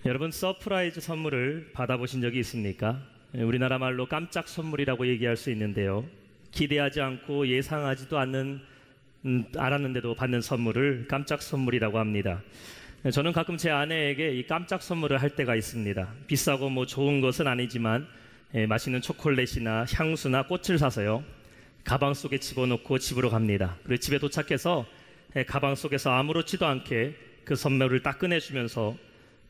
여러분, 서프라이즈 선물을 받아보신 적이 있습니까? 우리나라 말로 깜짝 선물이라고 얘기할 수 있는데요. 기대하지 않고 예상하지도 않았는데도 받는 선물을 깜짝 선물이라고 합니다. 저는 가끔 제 아내에게 이 깜짝 선물을 할 때가 있습니다. 비싸고 좋은 것은 아니지만 맛있는 초콜릿이나 향수나 꽃을 사서요, 가방 속에 집어넣고 집으로 갑니다. 그리고 집에 도착해서 가방 속에서 아무렇지도 않게 그 선물을 딱 꺼내주면서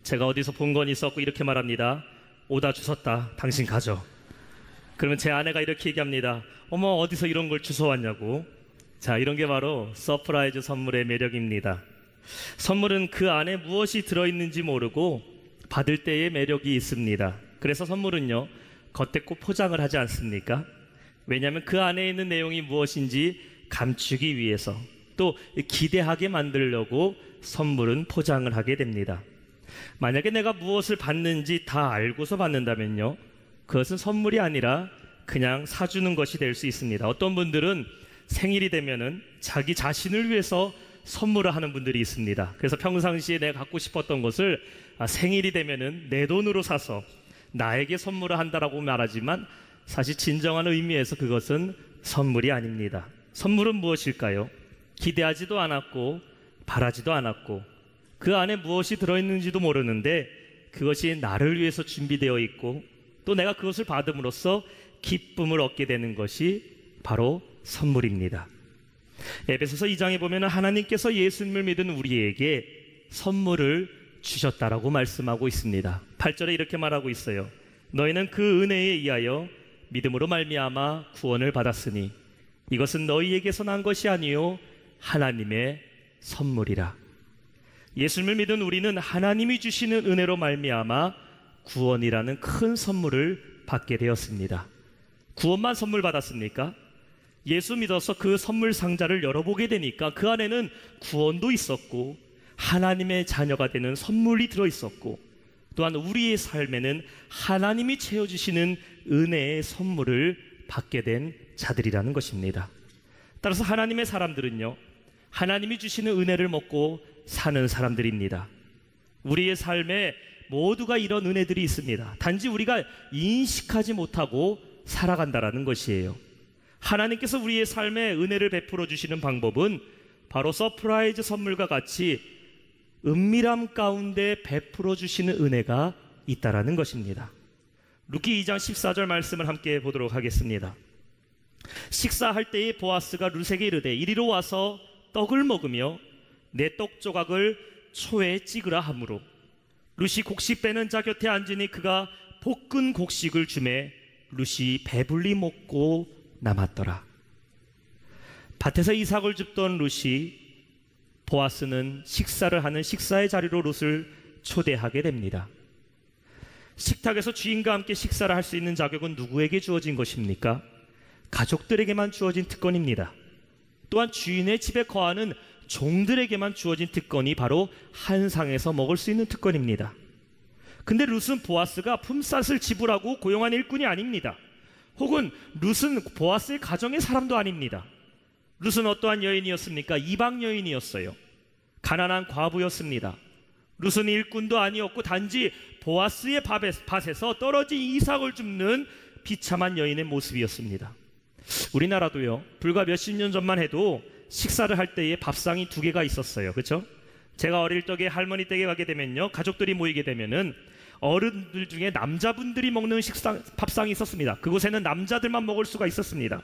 제가 어디서 본 건 있었고 이렇게 말합니다. 오다 주웠다, 당신 가져. 그러면 제 아내가 이렇게 얘기합니다. 어머, 어디서 이런 걸 주워왔냐고. 자, 이런 게 바로 서프라이즈 선물의 매력입니다. 선물은 그 안에 무엇이 들어있는지 모르고 받을 때의 매력이 있습니다. 그래서 선물은요, 겉대고 포장을 하지 않습니까? 왜냐하면 그 안에 있는 내용이 무엇인지 감추기 위해서, 또 기대하게 만들려고 선물은 포장을 하게 됩니다. 만약에 내가 무엇을 받는지 다 알고서 받는다면요, 그것은 선물이 아니라 그냥 사주는 것이 될 수 있습니다. 어떤 분들은 생일이 되면은 자기 자신을 위해서 선물을 하는 분들이 있습니다. 그래서 평상시에 내가 갖고 싶었던 것을 생일이 되면은 내 돈으로 사서 나에게 선물을 한다라고 말하지만 사실 진정한 의미에서 그것은 선물이 아닙니다. 선물은 무엇일까요? 기대하지도 않았고 바라지도 않았고 그 안에 무엇이 들어있는지도 모르는데 그것이 나를 위해서 준비되어 있고 또 내가 그것을 받음으로써 기쁨을 얻게 되는 것이 바로 선물입니다. 에베소서 2장에 보면 하나님께서 예수님을 믿은 우리에게 선물을 주셨다라고 말씀하고 있습니다. 8절에 이렇게 말하고 있어요. 너희는 그 은혜에 의하여 믿음으로 말미암아 구원을 받았으니 이것은 너희에게서 난 것이 아니요 하나님의 선물이라. 예수님을 믿은 우리는 하나님이 주시는 은혜로 말미암아 구원이라는 큰 선물을 받게 되었습니다. 구원만 선물 받았습니까? 예수 믿어서 그 선물 상자를 열어보게 되니까 그 안에는 구원도 있었고 하나님의 자녀가 되는 선물이 들어있었고 또한 우리의 삶에는 하나님이 채워주시는 은혜의 선물을 받게 된 자들이라는 것입니다. 따라서 하나님의 사람들은요, 하나님이 주시는 은혜를 먹고 사는 사람들입니다. 우리의 삶에 모두가 이런 은혜들이 있습니다. 단지 우리가 인식하지 못하고 살아간다라는 것이에요. 하나님께서 우리의 삶에 은혜를 베풀어 주시는 방법은 바로 서프라이즈 선물과 같이 은밀함 가운데 베풀어 주시는 은혜가 있다라는 것입니다. 루키 2장 14절 말씀을 함께 보도록 하겠습니다. 식사할 때에 보아스가 룻에게 이르되 이리로 와서 떡을 먹으며 내 떡 조각을 초에 찍으라 하므로 룻이 곡식 빼는 자 곁에 앉으니 그가 볶은 곡식을 주매 룻이 배불리 먹고 남았더라. 밭에서 이삭을 줍던 룻이 보아스는 식사를 하는 식사의 자리로 룻을 초대하게 됩니다. 식탁에서 주인과 함께 식사를 할 수 있는 자격은 누구에게 주어진 것입니까? 가족들에게만 주어진 특권입니다. 또한 주인의 집에 거하는 종들에게만 주어진 특권이 바로 한 상에서 먹을 수 있는 특권입니다. 근데 룻은 보아스가 품삯을 지불하고 고용한 일꾼이 아닙니다. 혹은 룻은 보아스의 가정의 사람도 아닙니다. 룻은 어떠한 여인이었습니까? 이방 여인이었어요. 가난한 과부였습니다. 룻은 일꾼도 아니었고 단지 보아스의 밭에서 떨어진 이삭을 줍는 비참한 여인의 모습이었습니다. 우리나라도요, 불과 몇십 년 전만 해도 식사를 할 때에 밥상이 2개가 있었어요. 그렇죠? 제가 어릴 적에 할머니 댁에 가게 되면요, 가족들이 모이게 되면은 어른들 중에 남자분들이 먹는 밥상이 있었습니다. 그곳에는 남자들만 먹을 수가 있었습니다.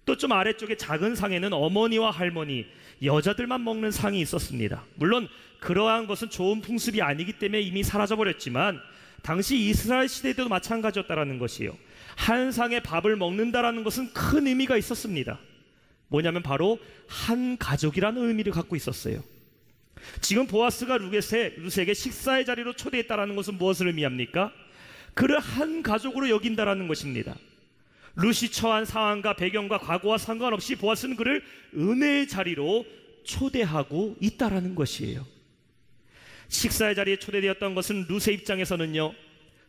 또 좀 아래쪽에 작은 상에는 어머니와 할머니, 여자들만 먹는 상이 있었습니다. 물론 그러한 것은 좋은 풍습이 아니기 때문에 이미 사라져버렸지만 당시 이스라엘 시대에도 마찬가지였다라는 것이에요. 한 상에 밥을 먹는다라는 것은 큰 의미가 있었습니다. 뭐냐면 바로 한 가족이라는 의미를 갖고 있었어요. 지금 보아스가 룻에게 식사의 자리로 초대했다라는 것은 무엇을 의미합니까? 그를 한 가족으로 여긴다라는 것입니다. 룻이 처한 상황과 배경과 과거와 상관없이 보아스는 그를 은혜의 자리로 초대하고 있다라는 것이에요. 식사의 자리에 초대되었던 것은 룻의 입장에서는요,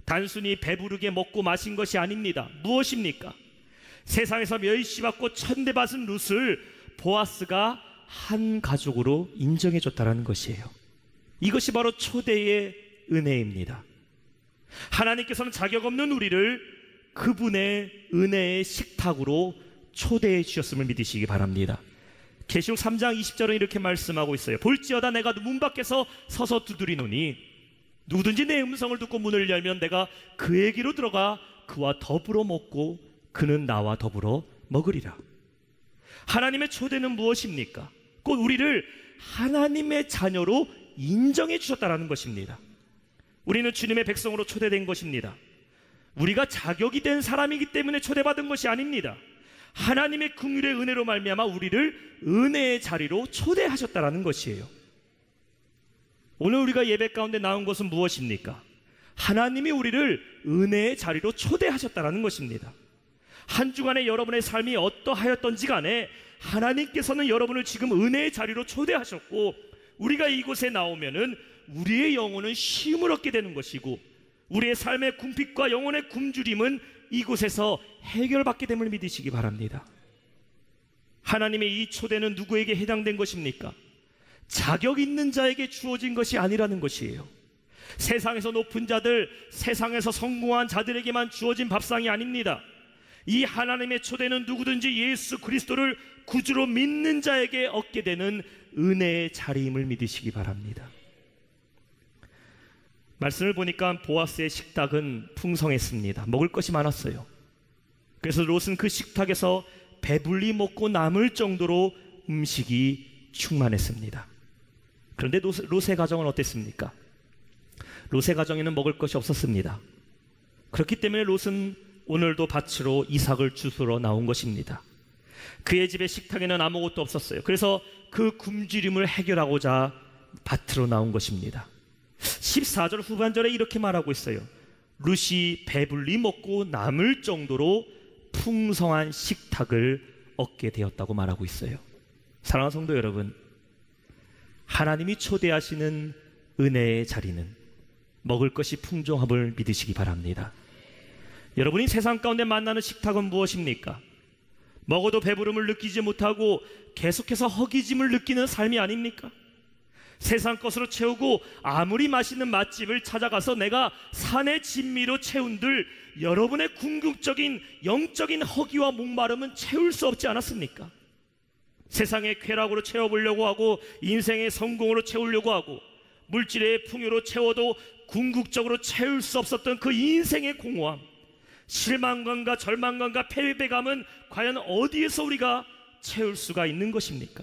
단순히 배부르게 먹고 마신 것이 아닙니다. 무엇입니까? 세상에서 멸시받고 천대받은 룻을 보아스가 한 가족으로 인정해줬다는 것이에요. 이것이 바로 초대의 은혜입니다. 하나님께서는 자격 없는 우리를 그분의 은혜의 식탁으로 초대해 주셨음을 믿으시기 바랍니다. 계시록 3장 20절은 이렇게 말씀하고 있어요. 볼지어다 내가 문 밖에서 서서 두드리노니 누구든지 내 음성을 듣고 문을 열면 내가 그에게로 들어가 그와 더불어 먹고 그는 나와 더불어 먹으리라. 하나님의 초대는 무엇입니까? 곧 우리를 하나님의 자녀로 인정해 주셨다라는 것입니다. 우리는 주님의 백성으로 초대된 것입니다. 우리가 자격이 된 사람이기 때문에 초대받은 것이 아닙니다. 하나님의 긍휼의 은혜로 말미암아 우리를 은혜의 자리로 초대하셨다라는 것이에요. 오늘 우리가 예배 가운데 나온 것은 무엇입니까? 하나님이 우리를 은혜의 자리로 초대하셨다라는 것입니다. 한 주간에 여러분의 삶이 어떠하였던지 간에 하나님께서는 여러분을 지금 은혜의 자리로 초대하셨고, 우리가 이곳에 나오면은 우리의 영혼은 쉼을 얻게 되는 것이고, 우리의 삶의 궁핍과 영혼의 굶주림은 이곳에서 해결받게 됨을 믿으시기 바랍니다. 하나님의 이 초대는 누구에게 해당된 것입니까? 자격 있는 자에게 주어진 것이 아니라는 것이에요. 세상에서 높은 자들, 세상에서 성공한 자들에게만 주어진 밥상이 아닙니다. 이 하나님의 초대는 누구든지 예수 그리스도를 구주로 믿는 자에게 얻게 되는 은혜의 자리임을 믿으시기 바랍니다. 말씀을 보니까 보아스의 식탁은 풍성했습니다. 먹을 것이 많았어요. 그래서 롯은 그 식탁에서 배불리 먹고 남을 정도로 음식이 충만했습니다. 그런데 롯의 가정은 어땠습니까? 롯의 가정에는 먹을 것이 없었습니다. 그렇기 때문에 롯은 오늘도 밭으로 이삭을 주스러 나온 것입니다. 그의 집의 식탁에는 아무것도 없었어요. 그래서 그 굶주림을 해결하고자 밭으로 나온 것입니다. 14절 후반절에 이렇게 말하고 있어요. 룻이 배불리 먹고 남을 정도로 풍성한 식탁을 얻게 되었다고 말하고 있어요. 사랑하는 성도 여러분, 하나님이 초대하시는 은혜의 자리는 먹을 것이 풍성함을 믿으시기 바랍니다. 여러분이 세상 가운데 만나는 식탁은 무엇입니까? 먹어도 배부름을 느끼지 못하고 계속해서 허기짐을 느끼는 삶이 아닙니까? 세상 것으로 채우고 아무리 맛있는 맛집을 찾아가서 내가 산의 진미로 채운들 여러분의 궁극적인 영적인 허기와 목마름은 채울 수 없지 않았습니까? 세상의 쾌락으로 채워보려고 하고 인생의 성공으로 채우려고 하고 물질의 풍요로 채워도 궁극적으로 채울 수 없었던 그 인생의 공허함, 실망감과 절망감과 패배감은 과연 어디에서 우리가 채울 수가 있는 것입니까?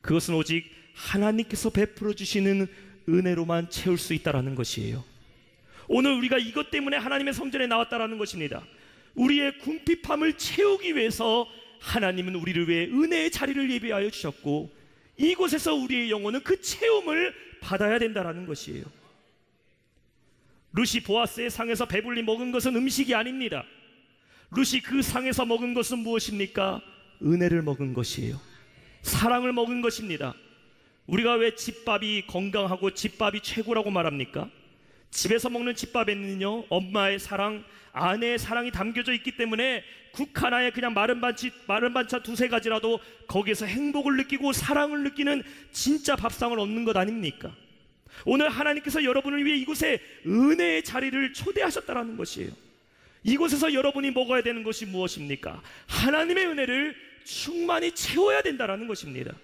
그것은 오직 하나님께서 베풀어 주시는 은혜로만 채울 수 있다라는 것이에요. 오늘 우리가 이것 때문에 하나님의 성전에 나왔다라는 것입니다. 우리의 궁핍함을 채우기 위해서 하나님은 우리를 위해 은혜의 자리를 예비하여 주셨고, 이곳에서 우리의 영혼은 그 채움을 받아야 된다라는 것이에요. 룻이 보아스의 상에서 배불리 먹은 것은 음식이 아닙니다. 룻이 그 상에서 먹은 것은 무엇입니까? 은혜를 먹은 것이에요. 사랑을 먹은 것입니다. 우리가 왜 집밥이 건강하고 집밥이 최고라고 말합니까? 집에서 먹는 집밥에는요, 엄마의 사랑, 아내의 사랑이 담겨져 있기 때문에 국 하나에 그냥 마른 반찬 두세 가지라도 거기에서 행복을 느끼고 사랑을 느끼는 진짜 밥상을 얻는 것 아닙니까? 오늘 하나님께서 여러분을 위해 이곳에 은혜의 자리를 초대하셨다는 것이에요. 이곳에서 여러분이 먹어야 되는 것이 무엇입니까? 하나님의 은혜를 충만히 채워야 된다는 것입니다.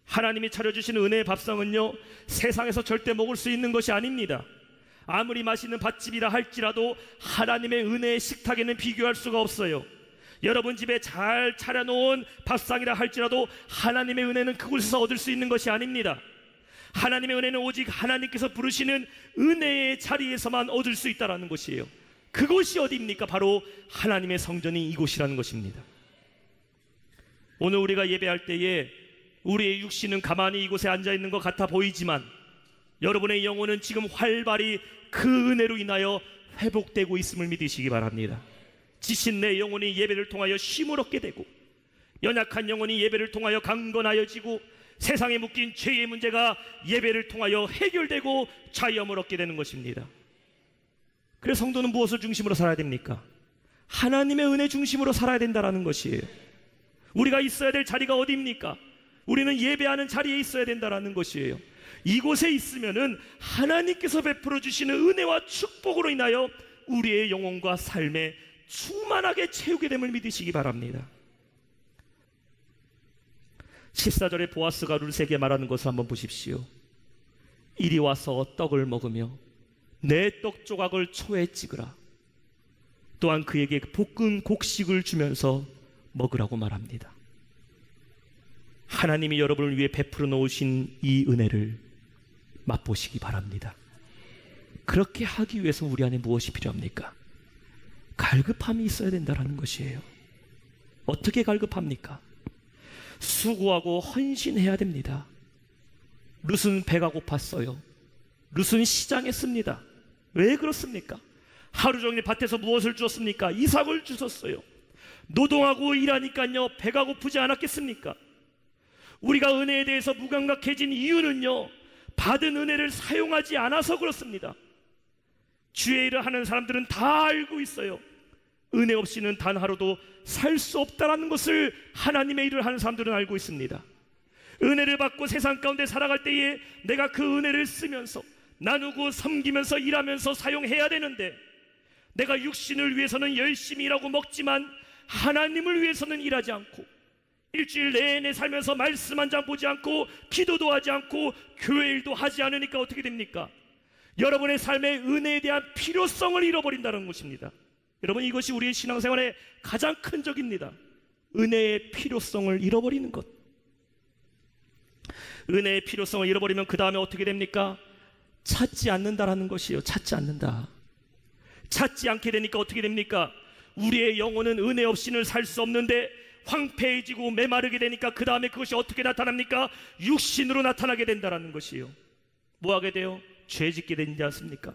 하나님이 차려주신 은혜의 밥상은요, 세상에서 절대 먹을 수 있는 것이 아닙니다. 아무리 맛있는 밭집이라 할지라도 하나님의 은혜의 식탁에는 비교할 수가 없어요. 여러분 집에 잘 차려놓은 밥상이라 할지라도 하나님의 은혜는 그곳에서 얻을 수 있는 것이 아닙니다. 하나님의 은혜는 오직 하나님께서 부르시는 은혜의 자리에서만 얻을 수 있다는 것이에요. 그곳이 어디입니까? 바로 하나님의 성전이 이곳이라는 것입니다. 오늘 우리가 예배할 때에 우리의 육신은 가만히 이곳에 앉아있는 것 같아 보이지만 여러분의 영혼은 지금 활발히 그 은혜로 인하여 회복되고 있음을 믿으시기 바랍니다. 지친 내 영혼이 예배를 통하여 쉼을 얻게 되고, 연약한 영혼이 예배를 통하여 강건하여지고, 세상에 묶인 죄의 문제가 예배를 통하여 해결되고 자유함을 얻게 되는 것입니다. 그래서 성도는 무엇을 중심으로 살아야 됩니까? 하나님의 은혜 중심으로 살아야 된다는 것이에요. 우리가 있어야 될 자리가 어디입니까? 우리는 예배하는 자리에 있어야 된다는 것이에요. 이곳에 있으면은 하나님께서 베풀어 주시는 은혜와 축복으로 인하여 우리의 영혼과 삶에 충만하게 채우게 됨을 믿으시기 바랍니다. 14절에 보아스가 룻에게 말하는 것을 한번 보십시오. 이리 와서 떡을 먹으며 내 떡 조각을 초에 찍으라. 또한 그에게 볶은 곡식을 주면서 먹으라고 말합니다. 하나님이 여러분을 위해 베풀어 놓으신 이 은혜를 맛보시기 바랍니다. 그렇게 하기 위해서 우리 안에 무엇이 필요합니까? 갈급함이 있어야 된다는 것이에요. 어떻게 갈급합니까? 수고하고 헌신해야 됩니다. 룻은 배가 고팠어요. 룻은 시장했습니다. 왜 그렇습니까? 하루 종일 밭에서 무엇을 주었습니까? 이삭을 주셨어요. 노동하고 일하니까요, 배가 고프지 않았겠습니까? 우리가 은혜에 대해서 무감각해진 이유는요, 받은 은혜를 사용하지 않아서 그렇습니다. 주의 일을 하는 사람들은 다 알고 있어요. 은혜 없이는 단 하루도 살 수 없다는 것을 하나님의 일을 하는 사람들은 알고 있습니다. 은혜를 받고 세상 가운데 살아갈 때에 내가 그 은혜를 쓰면서 나누고 섬기면서 일하면서 사용해야 되는데, 내가 육신을 위해서는 열심히 일하고 먹지만 하나님을 위해서는 일하지 않고, 일주일 내내 살면서 말씀 한 장 보지 않고 기도도 하지 않고 교회 일도 하지 않으니까 어떻게 됩니까? 여러분의 삶의 은혜에 대한 필요성을 잃어버린다는 것입니다. 여러분, 이것이 우리의 신앙생활의 가장 큰 적입니다. 은혜의 필요성을 잃어버리는 것. 은혜의 필요성을 잃어버리면 그 다음에 어떻게 됩니까? 찾지 않는다라는 것이에요. 찾지 않는다. 찾지 않게 되니까 어떻게 됩니까? 우리의 영혼은 은혜 없이는 살 수 없는데 황폐해지고 메마르게 되니까 그 다음에 그것이 어떻게 나타납니까? 육신으로 나타나게 된다는 것이에요. 뭐 하게 돼요? 죄짓게 되지 않습니까?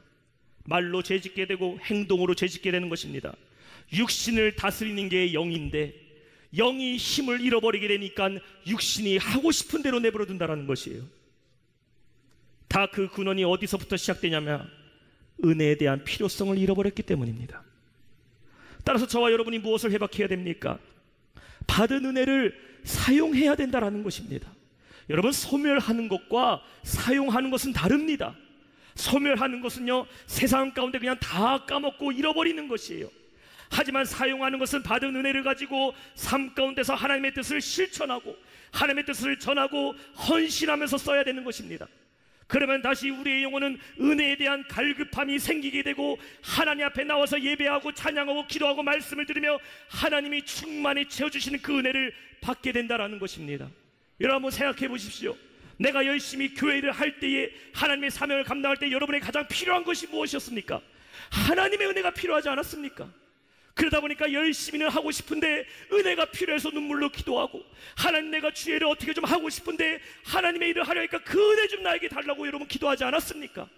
말로 죄짓게 되고 행동으로 죄짓게 되는 것입니다. 육신을 다스리는 게 영인데 영이 힘을 잃어버리게 되니까 육신이 하고 싶은 대로 내버려 둔다는 것이에요. 다 그 근원이 어디서부터 시작되냐면 은혜에 대한 필요성을 잃어버렸기 때문입니다. 따라서 저와 여러분이 무엇을 회복해야 됩니까? 받은 은혜를 사용해야 된다는 것입니다. 여러분, 소멸하는 것과 사용하는 것은 다릅니다. 소멸하는 것은요, 세상 가운데 그냥 다 까먹고 잃어버리는 것이에요. 하지만 사용하는 것은 받은 은혜를 가지고 삶 가운데서 하나님의 뜻을 실천하고 하나님의 뜻을 전하고 헌신하면서 써야 되는 것입니다. 그러면 다시 우리의 영혼은 은혜에 대한 갈급함이 생기게 되고 하나님 앞에 나와서 예배하고 찬양하고 기도하고 말씀을 들으며 하나님이 충만히 채워주시는 그 은혜를 받게 된다는 것입니다. 여러분, 한번 생각해 보십시오. 내가 열심히 교회 일을 할 때에, 하나님의 사명을 감당할 때 여러분의 가장 필요한 것이 무엇이었습니까? 하나님의 은혜가 필요하지 않았습니까? 그러다 보니까 열심히는 하고 싶은데 은혜가 필요해서 눈물로 기도하고, 하나님, 내가 주의 일을 어떻게 좀 하고 싶은데 하나님의 일을 하려니까 그 은혜 좀 나에게 달라고 여러분 기도하지 않았습니까?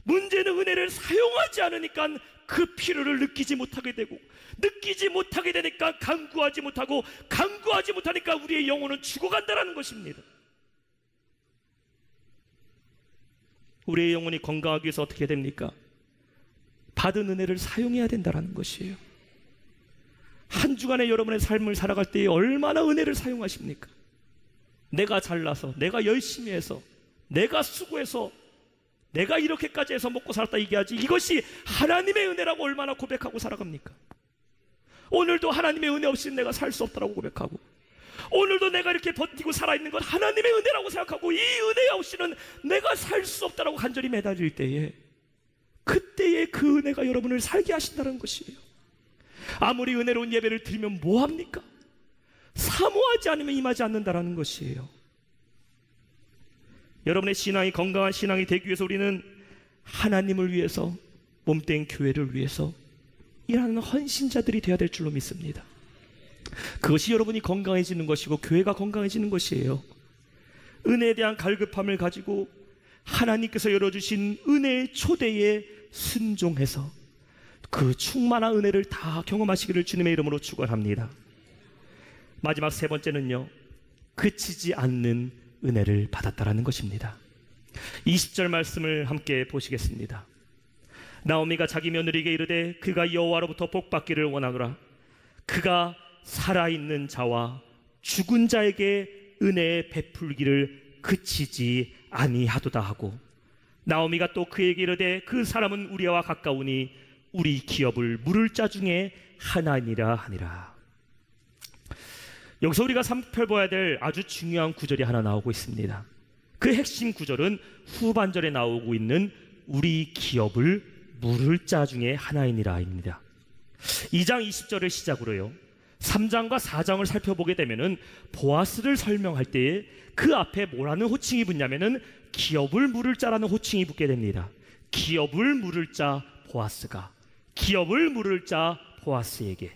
문제는 은혜를 사용하지 않으니까 그 필요를 느끼지 못하게 되고, 느끼지 못하게 되니까 간구하지 못하고, 간구하지 못하니까 우리의 영혼은 죽어간다는 것입니다. 우리의 영혼이 건강하기 위해서 어떻게 됩니까? 받은 은혜를 사용해야 된다는 것이에요. 한 주간에 여러분의 삶을 살아갈 때 얼마나 은혜를 사용하십니까? 내가 잘나서, 내가 열심히 해서, 내가 수고해서, 내가 이렇게까지 해서 먹고 살았다 얘기하지, 이것이 하나님의 은혜라고 얼마나 고백하고 살아갑니까? 오늘도 하나님의 은혜 없이는 내가 살 수 없다고 고백하고, 오늘도 내가 이렇게 버티고 살아있는 건 하나님의 은혜라고 생각하고, 이 은혜 없이는 내가 살 수 없다고 간절히 매달릴 때에, 그때에 그 은혜가 여러분을 살게 하신다는 것이에요. 아무리 은혜로운 예배를 드리면 뭐합니까? 사모하지 않으면 임하지 않는다는 것이에요. 여러분의 신앙이 건강한 신앙이 되기 위해서 우리는 하나님을 위해서, 몸된 교회를 위해서 일하는 헌신자들이 되어야 될 줄로 믿습니다. 그것이 여러분이 건강해지는 것이고 교회가 건강해지는 것이에요. 은혜에 대한 갈급함을 가지고 하나님께서 열어주신 은혜의 초대에 순종해서 그 충만한 은혜를 다 경험하시기를 주님의 이름으로 축원합니다. 마지막 세 번째는요, 그치지 않는 은혜를 받았다라는 것입니다. 20절 말씀을 함께 보시겠습니다. 나오미가 자기 며느리에게 이르되 그가 여호와로부터 복받기를 원하노라. 그가 살아있는 자와 죽은 자에게 은혜의 베풀기를 그치지 아니하도다 하고, 나오미가 또 그에게 이르되 그 사람은 우리와 가까우니 우리 기업을 물을 자 중에 하나니라 하니라. 여기서 우리가 살펴봐야 될 아주 중요한 구절이 하나 나오고 있습니다. 그 핵심 구절은 후반절에 나오고 있는 우리 기업을 물을 자 중에 하나이니라입니다. 2장 20절을 시작으로요, 3장과 4장을 살펴보게 되면은 보아스를 설명할 때에 그 앞에 뭐라는 호칭이 붙냐면은 기업을 물을 자라는 호칭이 붙게 됩니다. 기업을 물을 자 보아스가, 기업을 물을 자 보아스에게.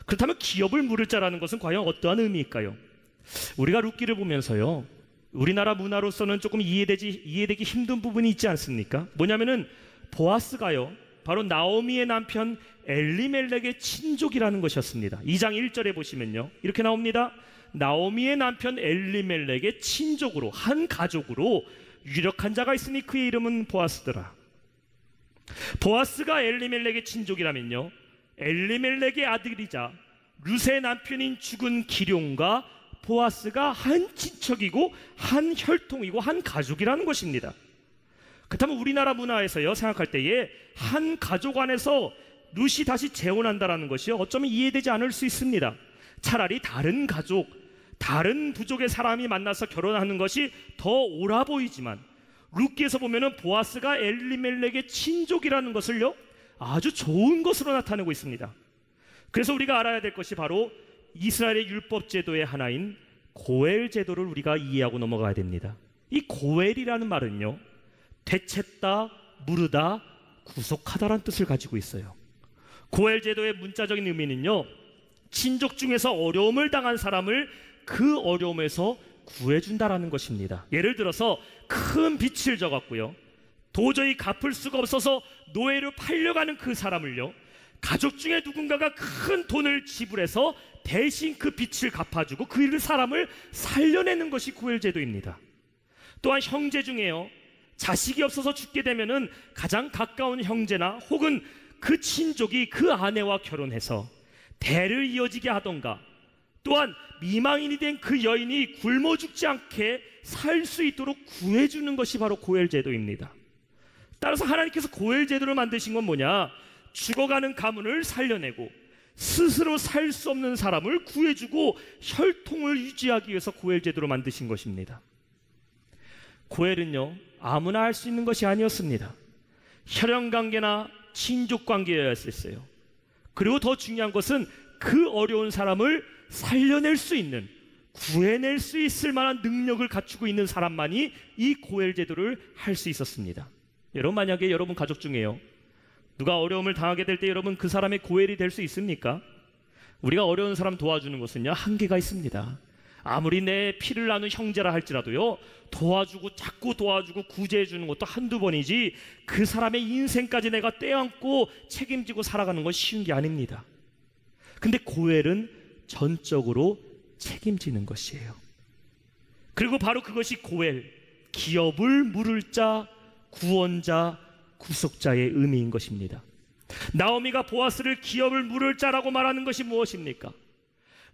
그렇다면 기업을 물을 자라는 것은 과연 어떠한 의미일까요? 우리가 룻기를 보면서요, 우리나라 문화로서는 조금 이해되기 힘든 부분이 있지 않습니까? 뭐냐면은 보아스가요, 바로 나오미의 남편 엘리멜렉의 친족이라는 것이었습니다. 2장 1절에 보시면요, 이렇게 나옵니다. 나오미의 남편 엘리멜렉의 친족으로, 한 가족으로 유력한 자가 있으니 그의 이름은 보아스더라. 보아스가 엘리멜렉의 친족이라면요, 엘리멜렉의 아들이자 룻의 남편인 죽은 기룡과 보아스가 한 친척이고 한 혈통이고 한 가족이라는 것입니다. 그렇다면 우리나라 문화에서요, 생각할 때에 한 가족 안에서 룻이 다시 재혼한다는 것이 어쩌면 이해되지 않을 수 있습니다. 차라리 다른 가족, 다른 부족의 사람이 만나서 결혼하는 것이 더 옳아 보이지만, 룻기에서 보면은 보아스가 엘리멜렉의 친족이라는 것을요, 아주 좋은 것으로 나타내고 있습니다. 그래서 우리가 알아야 될 것이 바로 이스라엘의 율법 제도의 하나인 고엘 제도를 우리가 이해하고 넘어가야 됩니다. 이 고엘이라는 말은요, 되찾다, 무르다, 구속하다라는 뜻을 가지고 있어요. 고엘 제도의 문자적인 의미는요, 친족 중에서 어려움을 당한 사람을 그 어려움에서 구해준다라는 것입니다. 예를 들어서 큰 빚을 져갖고요, 도저히 갚을 수가 없어서 노예로 팔려가는 그 사람을요, 가족 중에 누군가가 큰 돈을 지불해서 대신 그 빚을 갚아주고 그 사람을 살려내는 것이 고엘 제도입니다. 또한 형제 중에요, 자식이 없어서 죽게 되면은 가장 가까운 형제나 혹은 그 친족이 그 아내와 결혼해서 대를 이어지게 하던가, 또한 미망인이 된 그 여인이 굶어 죽지 않게 살 수 있도록 구해주는 것이 바로 고엘 제도입니다. 따라서 하나님께서 고엘 제도를 만드신 건 뭐냐? 죽어가는 가문을 살려내고 스스로 살 수 없는 사람을 구해주고 혈통을 유지하기 위해서 고엘 제도를 만드신 것입니다. 고엘은요, 아무나 할 수 있는 것이 아니었습니다. 혈연관계나 친족관계였어요. 그리고 더 중요한 것은 그 어려운 사람을 살려낼 수 있는, 구해낼 수 있을 만한 능력을 갖추고 있는 사람만이 이 고엘 제도를 할 수 있었습니다. 여러분, 만약에 여러분 가족 중에요, 누가 어려움을 당하게 될 때 여러분 그 사람의 고엘이 될 수 있습니까? 우리가 어려운 사람 도와주는 것은요, 한계가 있습니다. 아무리 내 피를 나눈 형제라 할지라도요, 도와주고 자꾸 도와주고 구제해 주는 것도 한두 번이지 그 사람의 인생까지 내가 떼안고 책임지고 살아가는 건 쉬운 게 아닙니다. 근데 고엘은 전적으로 책임지는 것이에요. 그리고 바로 그것이 고엘, 기업을 물을 자, 구원자, 구속자의 의미인 것입니다. 나오미가 보아스를 기업을 물을 자라고 말하는 것이 무엇입니까?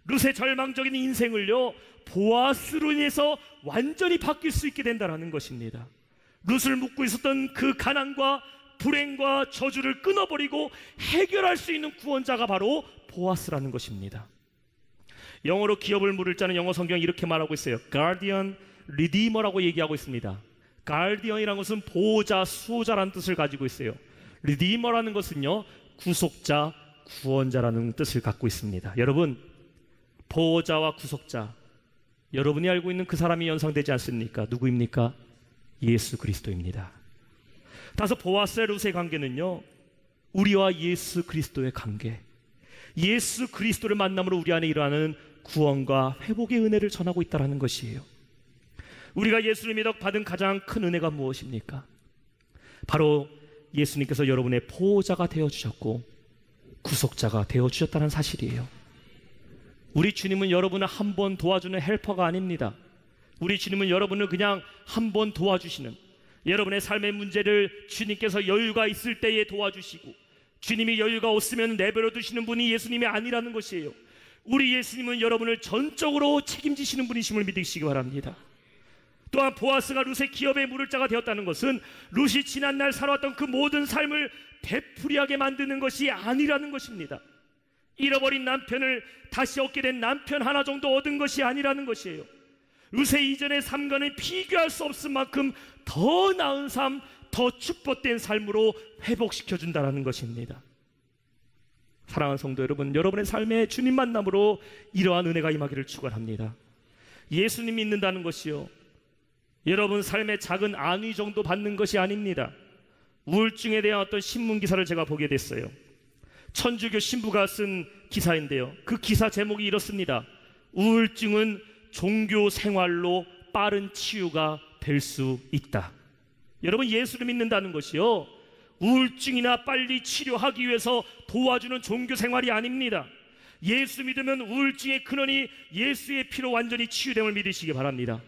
룻의 절망적인 인생을요, 보아스로 인해서 완전히 바뀔 수 있게 된다는 것입니다. 룻을 묶고 있었던 그 가난과 불행과 저주를 끊어버리고 해결할 수 있는 구원자가 바로 보아스라는 것입니다. 영어로 기업을 물을 자는 영어 성경이 이렇게 말하고 있어요. Guardian, Redeemer라고 얘기하고 있습니다. Guardian이라는 것은 보호자, 수호자라는 뜻을 가지고 있어요. Redeemer라는 것은요, 구속자, 구원자라는 뜻을 갖고 있습니다. 여러분, 보호자와 구속자, 여러분이 알고 있는 그 사람이 연상되지 않습니까? 누구입니까? 예수 그리스도입니다. 따라서 보아스와 룻의 관계는요, 우리와 예수 그리스도의 관계, 예수 그리스도를 만남으로 우리 안에 일어나는 구원과 회복의 은혜를 전하고 있다는 것이에요. 우리가 예수를 믿어 받은 가장 큰 은혜가 무엇입니까? 바로 예수님께서 여러분의 보호자가 되어주셨고 구속자가 되어주셨다는 사실이에요. 우리 주님은 여러분을 한 번 도와주는 헬퍼가 아닙니다. 우리 주님은 여러분을 그냥 한 번 도와주시는, 여러분의 삶의 문제를 주님께서 여유가 있을 때에 도와주시고 주님이 여유가 없으면 내버려 두시는 분이 예수님이 아니라는 것이에요. 우리 예수님은 여러분을 전적으로 책임지시는 분이심을 믿으시기 바랍니다. 또한 보아스가 룻의 기업의 물을 자가 되었다는 것은 룻이 지난날 살아왔던 그 모든 삶을 되풀이하게 만드는 것이 아니라는 것입니다. 잃어버린 남편을 다시 얻게 된 남편 하나 정도 얻은 것이 아니라는 것이에요. 룻의 이전의 삶과는 비교할 수 없을 만큼 더 나은 삶, 더 축복된 삶으로 회복시켜준다는 것입니다. 사랑하는 성도 여러분, 여러분의 삶에 주님 만남으로 이러한 은혜가 임하기를 축원합니다. 예수님 믿는다는 것이요, 여러분 삶의 작은 안위 정도 받는 것이 아닙니다. 우울증에 대한 어떤 신문 기사를 제가 보게 됐어요. 천주교 신부가 쓴 기사인데요, 그 기사 제목이 이렇습니다. 우울증은 종교 생활로 빠른 치유가 될 수 있다. 여러분, 예수를 믿는다는 것이요, 우울증이나 빨리 치료하기 위해서 도와주는 종교 생활이 아닙니다. 예수 믿으면 우울증의 근원이 예수의 피로 완전히 치유됨을 믿으시기 바랍니다.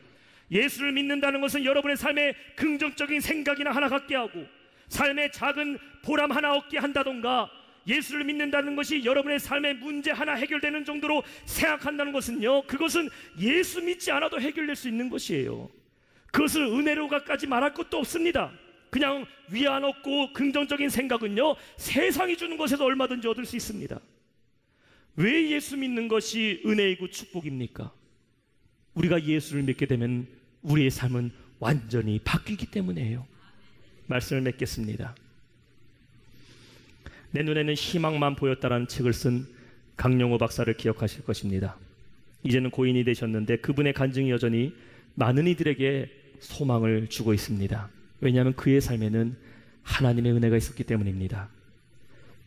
예수를 믿는다는 것은 여러분의 삶에 긍정적인 생각이나 하나 갖게 하고 삶의 작은 보람 하나 얻게 한다던가, 예수를 믿는다는 것이 여러분의 삶의 문제 하나 해결되는 정도로 생각한다는 것은요, 그것은 예수 믿지 않아도 해결될 수 있는 것이에요. 그것을 은혜로까지 말할 것도 없습니다. 그냥 위안 얻고 긍정적인 생각은요, 세상이 주는 것에서 얼마든지 얻을 수 있습니다. 왜 예수 믿는 것이 은혜이고 축복입니까? 우리가 예수를 믿게 되면 우리의 삶은 완전히 바뀌기 때문이에요. 말씀을 맺겠습니다. 내 눈에는 희망만 보였다라는 책을 쓴 강영호 박사를 기억하실 것입니다. 이제는 고인이 되셨는데 그분의 간증이 여전히 많은 이들에게 소망을 주고 있습니다. 왜냐하면 그의 삶에는 하나님의 은혜가 있었기 때문입니다.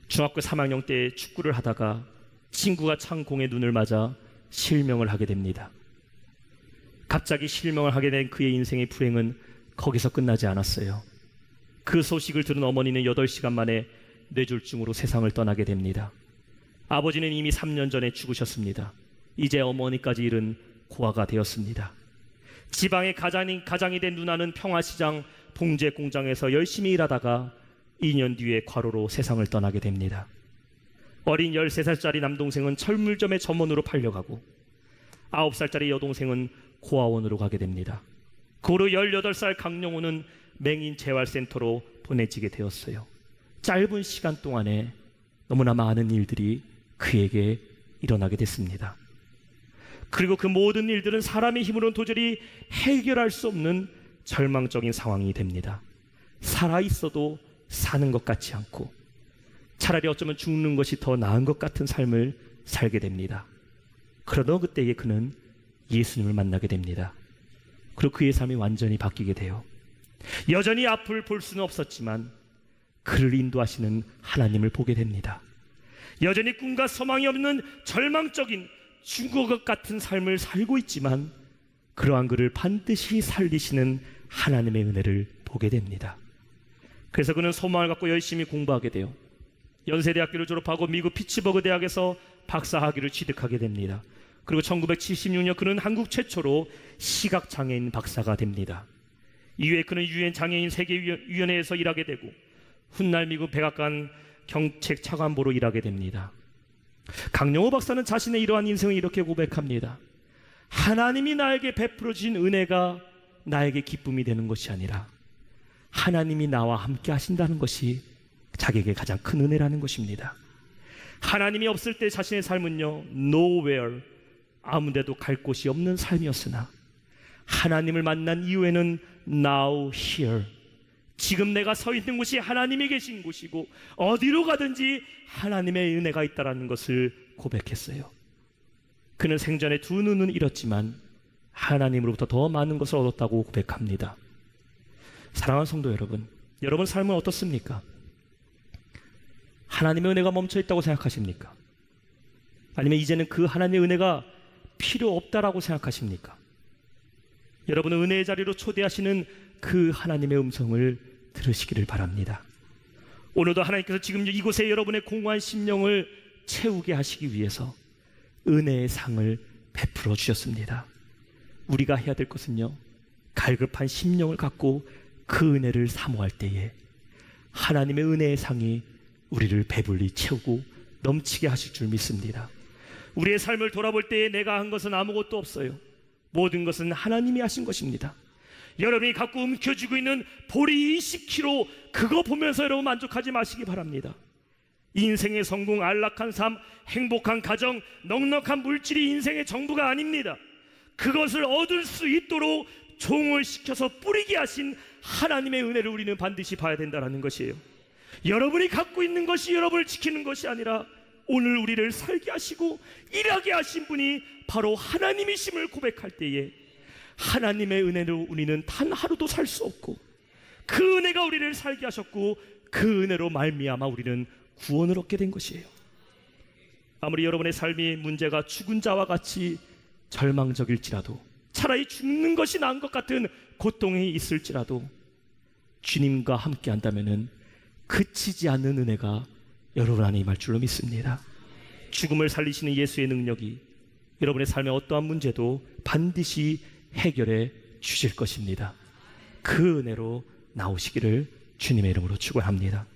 중학교 3학년 때 축구를 하다가 친구가 찬 공에 눈을 맞아 실명을 하게 됩니다. 갑자기 실명을 하게 된 그의 인생의 불행은 거기서 끝나지 않았어요. 그 소식을 들은 어머니는 8시간 만에 뇌졸중으로 세상을 떠나게 됩니다. 아버지는 이미 3년 전에 죽으셨습니다. 이제 어머니까지 잃은 고아가 되었습니다. 지방의 가장이 된 누나는 평화시장 봉제 공장에서 열심히 일하다가 2년 뒤에 과로로 세상을 떠나게 됩니다. 어린 13살짜리 남동생은 철물점의 점원으로 팔려가고 9살짜리 여동생은 고아원으로 가게 됩니다. 그 후로 18살 강영호는 맹인 재활센터로 보내지게 되었어요. 짧은 시간 동안에 너무나 많은 일들이 그에게 일어나게 됐습니다. 그리고 그 모든 일들은 사람의 힘으로는 도저히 해결할 수 없는 절망적인 상황이 됩니다. 살아있어도 사는 것 같지 않고 차라리 어쩌면 죽는 것이 더 나은 것 같은 삶을 살게 됩니다. 그러던 그때에 그는 예수님을 만나게 됩니다. 그리고 그의 삶이 완전히 바뀌게 돼요. 여전히 앞을 볼 수는 없었지만 그를 인도하시는 하나님을 보게 됩니다. 여전히 꿈과 소망이 없는 절망적인 죽을 것 같은 삶을 살고 있지만 그러한 그를 반드시 살리시는 하나님의 은혜를 보게 됩니다. 그래서 그는 소망을 갖고 열심히 공부하게 돼요. 연세대학교를 졸업하고 미국 피츠버그 대학에서 박사학위를 취득하게 됩니다. 그리고 1976년 그는 한국 최초로 시각장애인 박사가 됩니다. 이후에 그는 유엔 장애인 세계위원회에서 일하게 되고 훗날 미국 백악관 경책 차관보로 일하게 됩니다. 강영호 박사는 자신의 이러한 인생을 이렇게 고백합니다. 하나님이 나에게 베풀어 주신 은혜가 나에게 기쁨이 되는 것이 아니라 하나님이 나와 함께 하신다는 것이 자기에게 가장 큰 은혜라는 것입니다. 하나님이 없을 때 자신의 삶은요, nowhere, 아무데도 갈 곳이 없는 삶이었으나 하나님을 만난 이후에는 now here, 지금 내가 서 있는 곳이 하나님이 계신 곳이고 어디로 가든지 하나님의 은혜가 있다는 것을 고백했어요. 그는 생전에 2눈은 잃었지만 하나님으로부터 더 많은 것을 얻었다고 고백합니다. 사랑하는 성도 여러분, 여러분 삶은 어떻습니까? 하나님의 은혜가 멈춰 있다고 생각하십니까? 아니면 이제는 그 하나님의 은혜가 필요 없다라고 생각하십니까? 여러분은 은혜의 자리로 초대하시는 그 하나님의 음성을 들으시기를 바랍니다. 오늘도 하나님께서 지금 이곳에 여러분의 공허한 심령을 채우게 하시기 위해서 은혜의 상을 베풀어 주셨습니다. 우리가 해야 될 것은요, 갈급한 심령을 갖고 그 은혜를 사모할 때에 하나님의 은혜의 상이 우리를 배불리 채우고 넘치게 하실 줄 믿습니다. 우리의 삶을 돌아볼 때에 내가 한 것은 아무것도 없어요. 모든 것은 하나님이 하신 것입니다. 여러분이 갖고 움켜쥐고 있는 보리 20kg, 그거 보면서 여러분 만족하지 마시기 바랍니다. 인생의 성공, 안락한 삶, 행복한 가정, 넉넉한 물질이 인생의 전부가 아닙니다. 그것을 얻을 수 있도록 종을시켜서 뿌리게 하신 하나님의 은혜를 우리는 반드시 봐야 된다는 것이에요. 여러분이 갖고 있는 것이 여러분을 지키는 것이 아니라 오늘 우리를 살게 하시고 일하게 하신 분이 바로 하나님이심을 고백할 때에 하나님의 은혜로 우리는 단 하루도 살 수 없고, 그 은혜가 우리를 살게 하셨고 그 은혜로 말미암아 우리는 구원을 얻게 된 것이에요. 아무리 여러분의 삶이 문제가 죽은 자와 같이 절망적일지라도, 차라리 죽는 것이 나은 것 같은 고통이 있을지라도 주님과 함께 한다면 그치지 않는 은혜가 여러분 안에 임할 줄로 믿습니다. 죽음을 살리시는 예수의 능력이 여러분의 삶의 어떠한 문제도 반드시 해결해 주실 것입니다. 그 은혜로 나오시기를 주님의 이름으로 축원합니다.